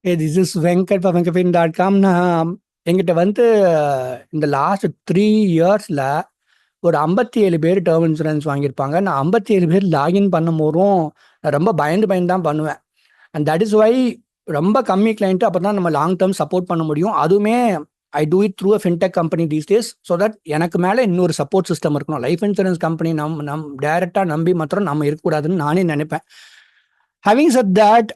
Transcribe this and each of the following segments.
This is Venkat for வெங்கட்ஃபின்.com. நான் எங்கிட்ட வந்து இந்த லாஸ்ட் 3 இயர்ஸில் ஒரு 57 பேர் டேர்ம் இன்சூரன்ஸ் வாங்கியிருப்பாங்க. நான் 57 பேர் லாகின் பண்ணும் போதும் நான் ரொம்ப பயந்து பயந்து தான் பண்ணுவேன். அண்ட் தட் இஸ் வை ரொம்ப கம்மி கிளைண்ட்டு அப்போ தான் நம்ம லாங் டேர்ம் சப்போர்ட் பண்ண முடியும். அதுவுமே I do it through a fintech company these days. So that எனக்கு மேலே இன்னொரு சப்போர்ட் சிஸ்டம் இருக்கணும். லைஃப் இன்சூரன்ஸ் கம்பெனி நம் டைரெக்டாக நம்பி மாத்திரம் நம்ம இருக்கக்கூடாதுன்னு நானே நினைப்பேன். ஹேவிங் செட் தட்,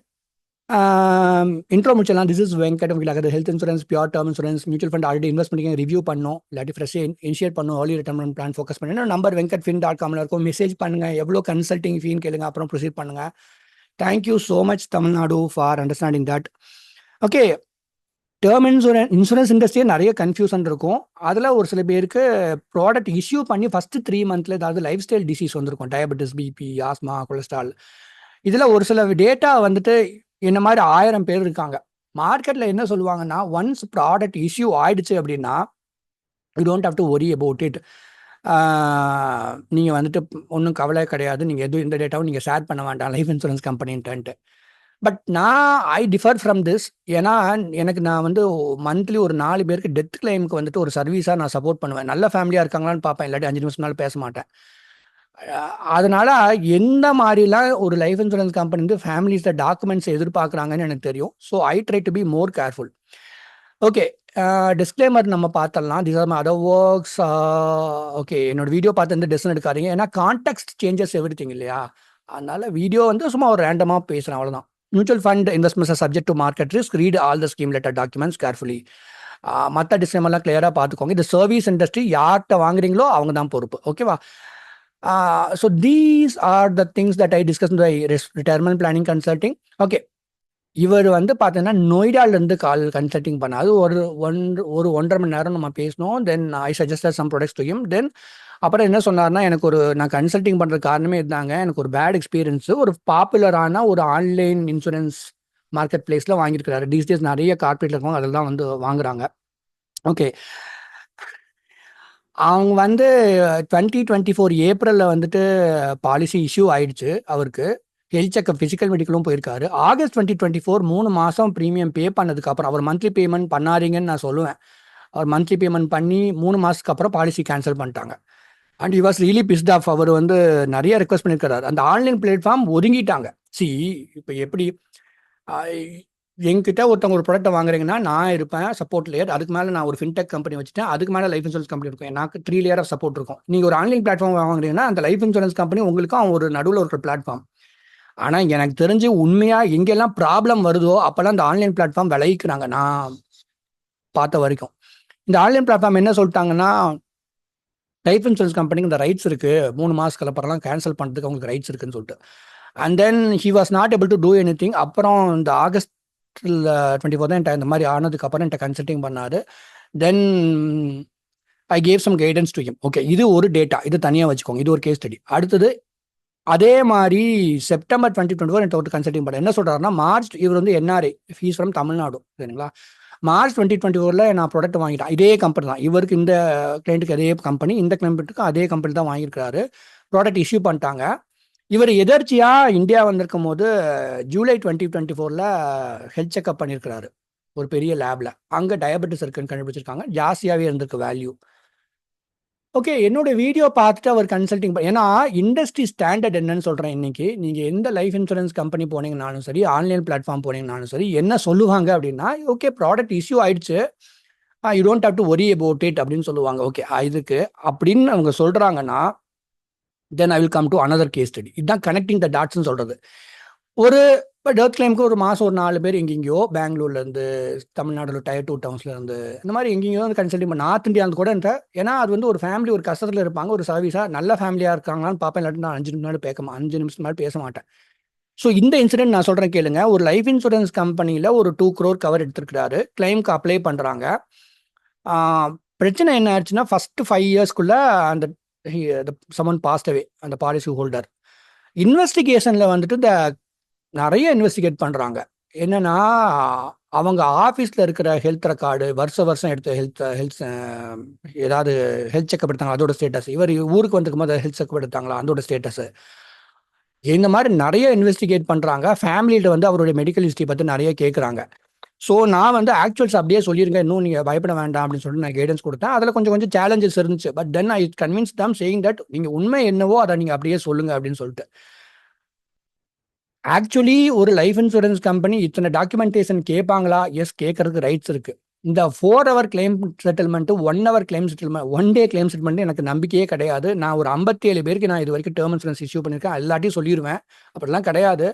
இன்ட்ரோ முடிச்சலாம். This is Venkat. உங்களுக்கு health insurance, pure term insurance, mutual fund already invest பண்ணி ரிவ்யூ பண்ணோம், இல்லாட்டி ஃப்ரெஷ்ஷாக இனிஷியேட் பண்ணும், ஏர்லி ரிட்டர்மெண்ட் பிளான் ஃபோக்கஸ் பண்ணி நம்பர் வெங்கட்ஃபின்.comல இருக்கும். மெசேஜ் பண்ணுங்க, எவ்வளோ கன்சல்டிங் ஃபீன்னு கேளுங்க, அப்புறம் ப்ரொசீட் பண்ணுங்க. Thank you so much Tamil Nadu for understanding that. Okay, term insurance இண்டஸ்ட்ரியே நிறைய கன்ஃபியூஷன் இருக்கும். அதில் ஒரு சில பேருக்கு ப்ராடக்ட் இஷ்யூ பண்ணி ஃபஸ்ட்டு 3 மந்த்ல ஏதாவது லைஃப் ஸ்டைல் டிசீஸ் வந்திருக்கும், டயபெட்டிஸ், பிபி, ஆஸ்மா, கொலஸ்ட்ரால். இதில் ஒரு சில டேட்டா வந்துட்டு என்ன மாதிரி 1000 பேர் இருக்காங்க. மார்க்கெட்டில் என்ன சொல்லுவாங்கன்னா, ஒன்ஸ் ப்ராடக்ட் இஷ்யூ ஆயிடுச்சு அப்படின்னா you don't have to worry about it. நீங்கள் வந்துட்டு ஒன்றும் கவலை கிடையாது, நீங்கள் எதுவும் இந்த டேட்டாவும் நீங்கள் ஷேர் பண்ண வேண்டாம் லைஃப் இன்சூரன்ஸ் கம்பெனின்ட்டு. பட் நான் ஐ டிஃபர் ஃப்ரம் திஸ். ஏன்னா நான் வந்து மந்த்லி ஒரு 4 பேருக்கு டெத் கிளைமுக்கு வந்துட்டு ஒரு சர்வீஸாக நான் சப்போர்ட் பண்ணுவேன். நல்ல ஃபேமிலியாக இருக்காங்களான்னு பார்ப்பேன், இல்லாட்டி 5 நிமிஷம் நாள் பேச மாட்டேன். அதனால எந்த மாதிரிலாம் ஒரு லைஃப் இன்சூரன்ஸ் கம்பெனி வந்து ஃபேமிலிஸில் டாக்குமெண்ட்ஸ் எதிர்பார்க்குறாங்கன்னு எனக்கு தெரியும். So I try to be more careful. Okay, disclaimer நம்ம பார்த்தலாம். This R my other works. Okay, என்னோட வீடியோ பார்த்து வந்து டெசிஷன் எடுக்காதீங்க. ஏன்னா கான்டெக்ட் சேஞ்சஸ் எவ்ரிதிங் இல்லையா? அதனால வீடியோ வந்து சும்மா ஒரு ரேண்டமாக பேசுகிறேன், அவ்வளோதான். Mutual fund investments R subject to market risk. Read all the scheme letter documents carefully. மற்ற டிஸ்க்ளைமர்லாம் கிளியராக பார்த்துக்கோங்க. இந்த சர்வீஸ் இண்டஸ்ட்ரி யார்கிட்ட வாங்குறீங்களோ அவங்க தான் பொறுப்பு. ஓகேவா? So these are the things that I discussed in the retirement planning consulting. Okay, இவர் வந்து பார்த்தீங்கன்னா நொய்டாலேருந்து கால் கன்சல்டிங் பண்ணாது. ஒரு 1.5 மணி நேரம் நம்ம பேசணும். Then I suggested some products to him. Then அப்புறம் என்ன சொன்னார்னா, நான் கன்சல்டிங் பண்ணுற காரணமே இருந்தாங்க, எனக்கு ஒரு பேட் எக்ஸ்பீரியன்ஸு. ஒரு பாப்புலரான ஒரு ஆன்லைன் இன்சூரன்ஸ் மார்க்கெட் பிளேஸில் வாங்கியிருக்கிறாரு. தீஸ் டேஸ் நிறைய கார்பரேட்டில் இருக்கவங்க அதில் தான் வந்து வாங்குறாங்க. ஓகே, அவங்க வந்து 2024 ஏப்ரலில் வந்துட்டு பாலிசி இஷ்யூ ஆயிடுச்சு. அவருக்கு ஹெல்த் செக்அப், ஃபிசிக்கல் மெடிக்கலும் போயிருக்காரு. ஆகஸ்ட் 2024 3 மாதம் ப்ரீமியம் பே பண்ணதுக்கப்புறம், அவர் மந்த்லி பேமெண்ட் பண்ணாதீங்கன்னு நான் சொல்லுவேன். அவர் மந்த்லி பேமெண்ட் பண்ணி 3 மாதத்துக்கு அப்புறம் பாலிசி கேன்சல் பண்ணிட்டாங்க. And he was really pissed off. அவர் வந்து நிறைய ரெக்வஸ்ட் பண்ணியிருக்காரு. அந்த ஆன்லைன் பிளாட்ஃபார்ம் ஒதுங்கிட்டாங்க. இப்போ எப்படி என்கிட்ட ஒருத்தவங்க ஒரு ப்ராடக்ட்டை வாங்குறீங்கன்னா, நான் இருப்பேன் சப்போர்ட் லேயர். அதுக்கு மேலே நான் ஒரு ஃபின்டெக் கம்பெனி வச்சுட்டேன். அதுக்கு மேலே லைஃப் இன்சூரன்ஸ் கம்பெனி இருக்கும். எனக்கு 3 லேயர் ஆஃப் சப்போர்ட் இருக்கும். நீங்கள் ஒரு ஆன்லைன் பிளாட்ஃபார்ம் வாங்குறீங்கன்னா, அந்த லைஃப் இன்சூரன்ஸ் கம்பெனி உங்களுக்கும் ஒரு நடுவில் ஒரு பிளாட்ஃபார்ம். ஆனால் எனக்கு தெரிஞ்சு உண்மையாக எங்கெல்லாம் ப்ராப்ளம் வருதோ அப்போல்லாம் அந்த ஆன்லைன் பிளாட்ஃபார்ம் விளைவிக்கிறாங்க. நான் பார்த்த வரைக்கும் இந்த ஆன்லைன் பிளாட்ஃபார்ம் என்ன சொல்லிட்டாங்கன்னா, லைஃப் இன்சூரன்ஸ் கம்பெனிக்கு இந்த ரைட்ஸ் இருக்குது, 3 மாதத்துக்கு அப்புறம்லாம் கேன்சல் பண்ணுறதுக்கு அவங்களுக்கு ரைட்ஸ் இருக்குன்னு சொல்லிட்டு. And then he was not able to do anything. அப்புறம் இந்த ஆகஸ்ட் 24 தான் இந்த மாதிரி ஆனதுக்கு அப்புறம் என்கிட்ட கன்சல்டிங் பண்ணாரு. Then I gave some guidance to him. Okay, இது ஒரு டேட்டா, இது தனியாக வச்சுக்கோங்க, இது ஒரு கேஸ் ஸ்டடி. அடுத்தது அதே மாதிரி செப்டம்பர் 2024 என்கிட்ட ஒரு கன்சல்டிங் பண்ண என்ன சொல்கிறாருன்னா, மார்ச், இவர் வந்து என்ஆர்ஐ, ஃபீஸ் ஃப்ரம் தமிழ்நாடு, சரிங்களா? மார்ச் 2024 நான் ப்ராடக்ட் வாங்கிட்டேன். இதே கம்பெனி தான் இவருக்கு, இந்த கிளைண்ட்டுக்கு அதே கம்பெனி, இந்த கிளைண்ட்டுக்கு அதே கம்பெனி தான் வாங்கியிருக்காரு. ப்ராடக்ட் இஷ்யூ பண்ணிட்டாங்க. இவர் எதர்ச்சியாக இந்தியா வந்திருக்கும் போது ஜூலை 2024 ஹெல்த் செக்அப் பண்ணியிருக்கிறாரு ஒரு பெரிய லேபில். அங்கே டயபெட்டிஸ் இருக்குன்னு கண்டுபிடிச்சிருக்காங்க. ஜாஸ்தியாகவே இருந்திருக்கு வேல்யூ. ஓகே, என்னோட வீடியோ பார்த்துட்டு அவர் கன்சல்டிங் ஏன்னா இண்டஸ்ட்ரி ஸ்டாண்டர்ட் என்னன்னு சொல்கிறேன். இன்னைக்கு நீங்கள் எந்த லைஃப் இன்சூரன்ஸ் கம்பெனி போனீங்கன்னாலும் சரி, ஆன்லைன் பிளாட்ஃபார்ம் போனீங்கன்னாலும் சரி, என்ன சொல்லுவாங்க அப்படின்னா, ஓகே ப்ராடக்ட் இஷ்யூ ஆயிடுச்சு, you don't have to worry about it அப்படின்னு சொல்லுவாங்க. ஓகே, இதுக்கு அப்படின்னு அவங்க சொல்கிறாங்கன்னா, then I will come to another case study. இதுதான் கனெக்டிங் த டாட்ஸ்ன்னு சொல்கிறது. ஒரு டெர்த் கிளைமுக்கு ஒரு மாதம் ஒரு 4 பேர் எங்கெங்கேயோ, பெங்களூர்லேருந்து, தமிழ்நாடுல Tier 2 டவுன்ஸ்லேருந்து, இந்த மாதிரி எங்கெங்கேயோ வந்து கன்சல்டிங் பண்ண, நார்த் இந்தியாவில் கூட ஏன்னா அது வந்து ஒரு ஃபேமிலி ஒரு கஷ்டத்தில் இருப்பாங்க, ஒரு சர்வீஸாக நல்ல ஃபேமிலியாக இருக்காங்களான்னு பார்ப்பேன். இல்லாட்டி நான் 5 நிமிஷம் மேலே பேச மாட்டேன். ஸோ இந்த இன்சிடென்ட் நான் சொல்கிறேன் கேளுங்க. ஒரு லைஃப் இன்சூரன்ஸ் கம்பெனியில் ஒரு 2 crore கவர் எடுத்துருக்கிறாரு. கிளைமுக்கு அப்ளை பண்ணுறாங்க. பிரச்சனை என்ன ஆச்சுன்னா, ஃபஸ்ட்டு 5 இயர்ஸ்க்குள்ளே அந்த சமன் பாஸ்ட் அவே, அந்த பாலிசி ஹோல்டர். இன்வெஸ்டிகேஷனில் வந்துட்டு நிறைய இன்வெஸ்டிகேட் பண்ணுறாங்க. என்னன்னா, அவங்க ஆஃபீஸில் இருக்கிற ஹெல்த் ரெக்கார்டு, வருஷம் எடுத்த ஹெல்த் ஏதாவது ஹெல்த் செக்அப் எடுத்தாங்களா அதோட ஸ்டேட்டஸ், இவர் ஊருக்கு வந்துருக்கும் போது ஹெல்த் செக்அப் எடுத்தாங்களா அதோட ஸ்டேட்டஸு, இந்த மாதிரி நிறைய இன்வெஸ்டிகேட் பண்ணுறாங்க. ஃபேமிலியில் வந்து அவருடைய மெடிக்கல் ஹிஸ்ட்ரி பற்றி நிறைய கேட்குறாங்க. ஸோ நான் வந்து ஆக்சுவல்ஸ் அப்படியே சொல்லிருங்க, இன்னும் நீங்கள் பயப்பட வேண்டாம் அப்படின்னு சொல்லிட்டு நான் கைடன்ஸ் கொடுத்தேன். அதில் கொஞ்சம் கொஞ்சம் சேலஞ்சஸ் இருந்துச்சு. But then I convince them saying that நீங்கள் உண்மை என்னவோ அதை நீங்கள் அப்படியே சொல்லுங்க அப்படின்னு சொல்லிட்டு. ஆக்சுவலி ஒரு லைஃப் இன்சூரன்ஸ் கம்பெனி இத்தனை டாக்குமெண்டேஷன் கேட்பாங்களா? எஸ், கேட்கறதுக்கு ரைட்ஸ் இருக்கு. இந்த 4 hour claim settlement, 1 hour claim settlement, 1 day claim settlement எனக்கு நம்பிக்கையே கிடையாது. நான் ஒரு 57 பேருக்கு நான் இது வரைக்கும் டேர்ம் இன்சூரன்ஸ் இஷ்யூ பண்ணியிருக்கேன். எல்லாத்தையும் சொல்லிடுவேன். அப்படிலாம் கிடையாது.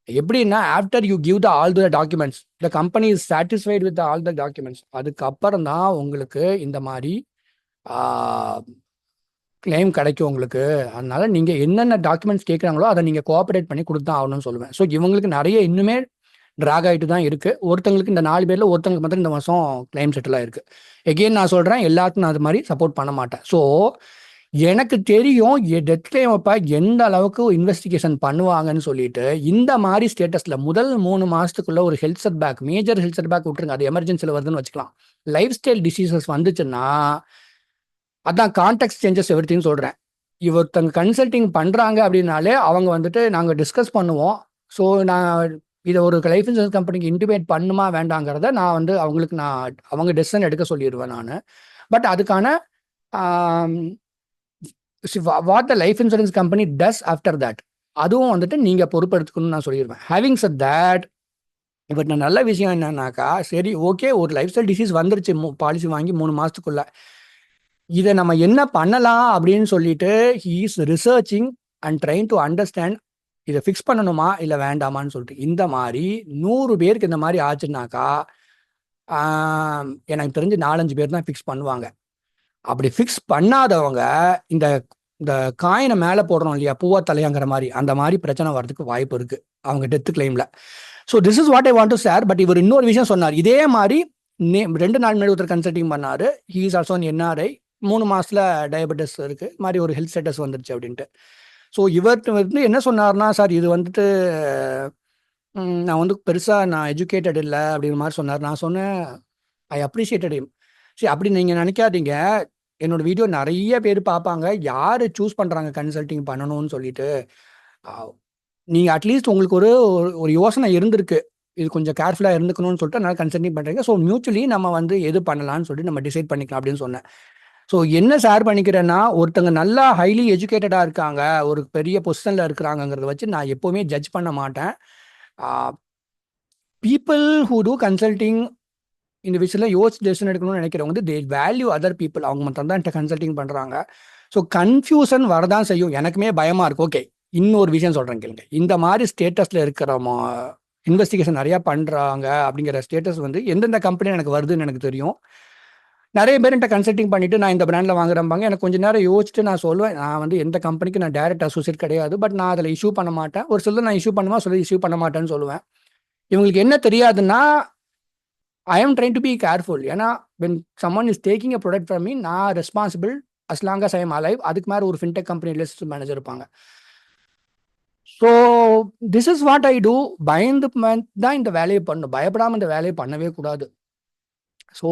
எப்படின்னா, after you give the all the documents, the company is satisfied with all the documents, அதுக்கப்புறம் தான் உங்களுக்கு இந்த மாதிரி கிளைம் கிடைக்கும் உங்களுக்கு. அதனால நீங்க என்னென்ன டாக்குமெண்ட்ஸ் கேட்குறாங்களோ அதை நீங்க கோஆபரேட் பண்ணி கொடுத்தா ஆகணும்னு சொல்லுவேன். ஸோ இவங்களுக்கு நிறைய இன்னுமே ட்ராக் ஆகிட்டு தான் இருக்கு. ஒருத்தங்களுக்கு இந்த 4 பேர்ல ஒருத்தங்களுக்கு மட்டும் இந்த வருஷம் கிளைம் செட்டில் ஆயிருக்கு. எகெயின் நான் சொல்றேன், எல்லாத்துக்கும் நான் அது மாதிரி சப்போர்ட் பண்ண மாட்டேன். ஸோ எனக்கு தெரியும் டெத் கிளைம் அப்போ எந்த அளவுக்கு இன்வெஸ்டிகேஷன் பண்ணுவாங்கன்னு சொல்லிட்டு. இந்த மாதிரி ஸ்டேட்டஸ்ல முதல் 3 மாசத்துக்குள்ள ஒரு health setback, major health setback விட்டுருங்க, அது எமர்ஜென்சியில் வருதுன்னு வச்சுக்கலாம். லைஃப் ஸ்டைல் டிசீசஸ் வந்துச்சுன்னா, அதான் கான்டெக்ட் சேஞ்சஸ் எவ்ரிதிங் சொல்றேன். ஒருத்தங்க கன்சல்டிங் பண்றாங்க அப்படின்னாலே அவங்க வந்துட்டு நாங்க டிஸ்கஸ் பண்ணுவோம். ஸோ நான் இதை ஒரு லைஃப் இன்சூரன்ஸ் கம்பெனிக்கு இன்டிமேட் பண்ணுமா வேண்டாங்கிறத நான் வந்து அவங்களுக்கு அவங்க டெசிஷன் எடுக்க சொல்லிடுவேன் நான். பட் அதுக்கான what the life insurance company does after that, அதுவும் வந்துட்டு நீங்க பொறுப்பெடுத்துக்கணும்னு நான் சொல்லிடுவேன். ஹேவிங் செட் தட், இப்போ நான் நல்ல விஷயம் என்னன்னாக்கா, சரி ஓகே, ஒரு லைஃப் ஸ்டைல் டிசீஸ் வந்துருச்சு பாலிசி வாங்கி 3 மாசத்துக்குள்ள, இதை நம்ம என்ன பண்ணலாம் அப்படின்னு சொல்லிட்டு he is researching and trying to understand, இதை ஃபிக்ஸ் பண்ணணுமா இல்லை வேண்டாமான்னு சொல்லிட்டு. இந்த மாதிரி 100 பேருக்கு இந்த மாதிரி ஆச்சுன்னாக்கா எனக்கு தெரிஞ்சு 4-5 பேர் தான் ஃபிக்ஸ் பண்ணுவாங்க. அப்படி ஃபிக்ஸ் பண்ணாதவங்க இந்த இந்த காயினை மேலே போடுறோம் இல்லையா, பூவா தலையாங்கிற மாதிரி, அந்த மாதிரி பிரச்சனை வர்றதுக்கு வாய்ப்பு இருக்கு அவங்க டெத் கிளைம்ல. So this is what I want to share. But இவர் இன்னொரு விஷயம் சொன்னார். இதே மாதிரி 2 நாள் முன்னாடி ஒருத்தர் கன்சல்டிங் பண்ணாரு. He is also NRI. 3 மாசத்துல டயபெட்டிஸ் இருக்கு, மாதிரி ஒரு ஹெல்த் ஸ்டேட்டஸ் வந்துருச்சு அப்படின்ட்டு. ஸோ இவர்கிட்ட வந்து என்ன சொன்னார்னா, சார் இது வந்துட்டு நான் வந்து பெருசாக நான் எஜுகேட்டட் இல்லை அப்படிங்கிற மாதிரி சொன்னார். நான் சொன்னேன், ஐ அப்ரிஷியேட்டட் ஹிம். சரி, அப்படி நீங்கள் நினைக்காதீங்க, என்னோட வீடியோ நிறைய பேர் பார்ப்பாங்க, யார் சூஸ் பண்ணுறாங்க கன்சல்டிங் பண்ணணும்னு சொல்லிட்டு. நீங்கள் அட்லீஸ்ட் உங்களுக்கு ஒரு யோசனை இருந்திருக்கு, இது கொஞ்சம் கேர்ஃபுல்லாக இருந்துக்கணும்னு சொல்லிட்டு அதனால கன்சல்டிங் பண்ணுறீங்க. ஸோ மியூச்சுவலி நம்ம வந்து எது பண்ணலாம்னு சொல்லிட்டு நம்ம டிசைட் பண்ணிக்கலாம் அப்படின்னு சொன்னேன். ஸோ என்ன ஷேர் பண்ணிக்கிறேன்னா, ஒருத்தங்க நல்லா ஹைலி எஜுகேட்டடாக இருக்காங்க, ஒரு பெரிய பொசிஷனில் இருக்கிறாங்கிறத வச்சு நான் எப்போவுமே ஜட்ஜ் பண்ண மாட்டேன். பீப்புள் ஹூ டூ கன்சல்டிங் இந்த விஷயத்தில் யோசிச்சு டெசிஷன் எடுக்கணும்னு நினைக்கிறவங்க வந்து தே வேல்யூ அதர் பீப்புள். அவங்க மட்டும் தான் என்கிட்ட கன்சல்டிங் பண்ணுறாங்க. ஸோ கன்ஃபியூஷன் வரதான் செய்யும், எனக்குமே பயமாக இருக்கு. ஓகே, இன்னொரு விஷயம் சொல்கிறேன் கேளுங்க. இந்த மாதிரி ஸ்டேட்டஸில் இருக்கிற இன்வெஸ்டிகேஷன் நிறையா பண்ணுறாங்க அப்படிங்கிற ஸ்டேட்டஸ் வந்து எந்தெந்த கம்பெனி எனக்கு வருதுன்னு எனக்கு தெரியும். நிறைய பேர் என்கிட்ட கன்சல்டிங் பண்ணிட்டு நான் இந்த பிராண்டில் வாங்குறேன்பாங்க. எனக்கு கொஞ்சம் நேரம் யோசிச்சுட்டு நான் சொல்லுவேன், நான் வந்து எந்த கம்பெனிக்கு நான் டைரக்ட் அசோசியேட் கிடையாது, பட் நான் அதில் இஷ்யூ பண்ண மாட்டேன். ஒரு சிலர் நான் இஷ்யூ பண்ணுவேன், சிலர் இஷ்யூ பண்ண மாட்டேன்னு சொல்லுவேன். இவங்களுக்கு என்ன தெரியாதுன்னா, I am trying to be careful. ஏன்னா when someone is taking a product from me, நான் responsible as long as I am alive. அதுக்கு மேலே ஒரு ஃபின்டெக் கம்பெனி ரிலேஷன்ஷிப் மேனேஜர் இருப்பாங்க. So this is what I do. பயந்து தான் இந்த வேலையை பண்ணணும், பயப்படாமல் இந்த வேலையை பண்ணவே கூடாது. ஸோ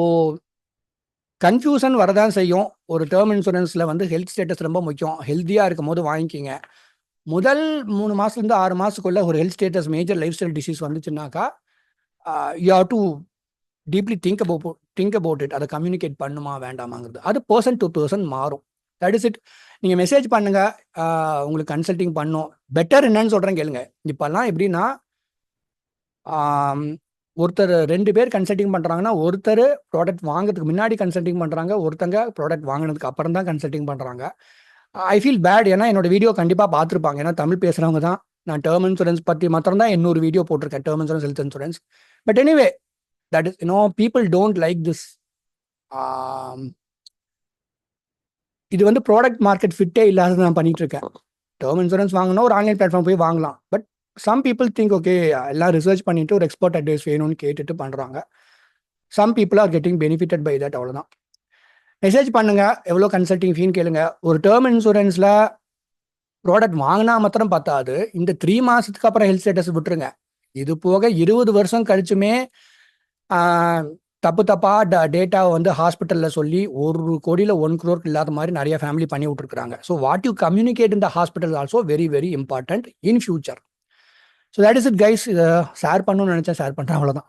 கன்ஃபியூஷன் வரதான் செய்யும். ஒரு டேர்ம் இன்சூரன்ஸில் வந்து ஹெல்த் ஸ்டேட்டஸ் ரொம்ப முக்கியம். ஹெல்த்தியாக இருக்கும் போது வாங்கிக்கிங்க. முதல் 3 மாதத்துலேருந்து 6 மாதத்துக்குள்ள ஒரு health status major lifestyle disease வந்துச்சுன்னாக்கா, you have to deeply think about it. அதை கம்யூனிகேட் பண்ணுமா வேண்டாமாங்கிறது அது பர்சன் டு பர்சன் மாறும். That is it. நீங்கள் மெசேஜ் பண்ணுங்க, உங்களுக்கு கன்சல்டிங் பண்ணும். பெட்டர் என்னன்னு சொல்கிறேன் கேளுங்க. இப்போல்லாம் எப்படின்னா, ஒருத்தர் 2 பேர் கன்சல்டிங் பண்ணுறாங்கன்னா, ஒருத்தர் ப்ராடக்ட் வாங்குறதுக்கு முன்னாடி கன்சல்டிங் பண்ணுறாங்க, ஒருத்தங்க ப்ராடக்ட் வாங்கினதுக்கு அப்புறம் தான் கன்சல்டிங் பண்ணுறாங்க. I feel bad. ஏன்னா என்னோட வீடியோ கண்டிப்பாக பார்த்துருப்பாங்க, ஏன்னா தமிழ் பேசுகிறவங்க தான். நான் டேர்ம் இன்சூரன்ஸ் பற்றி மாத்திரம் தான் இன்னொரு வீடியோ போட்டிருக்கேன், term insurance, health insurance. But anyway, that is people don't like this. இது வந்து ப்ராடக்ட் மார்க்கெட் ஃபிட்டே இல்லாத நான் பண்ணிட்டு இருக்கேன். டேர்ம் இன்சூரன்ஸ் வாங்கணும், ஒரு ஆன்லைன் பிளாட்ஃபார்ம் போய் வாங்கலாம். But some people think okay, எல்லாம் ரிசர்ச் பண்ணிட்டு ஒரு எக்ஸ்பர்ட் அட்வைஸ் வேணும்னு கேட்டுட்டு பண்ணுறாங்க. Some people are getting benefitted by that. அவ்வளோதான். மெசேஜ் பண்ணுங்க, எவ்வளோ கன்சல்டிங் ஃபீன்னு கேளுங்க. ஒரு டேர்ம் இன்சூரன்ஸில் ப்ராடக்ட் வாங்கினா மாத்திரம் பார்த்தாது, இந்த 3 மாதத்துக்கு அப்புறம் ஹெல்த் ஸ்டேட்டஸ் விட்டுருங்க. இது போக 20 வருஷம் கழிச்சுமே தப்பா டேட்டாவை வந்து ஹாஸ்பிட்டலில் சொல்லி 1 கோடியில் 1 crore இல்லாத மாதிரி நிறைய ஃபேமிலி பண்ணி விட்டுருக்காங்க. So what you communicate in the hospital also very very important in future. So that is it guys. Share பண்ணணும்னு நினச்சேன், ஷேர் பண்ணுறேன், அவ்வளோதான்.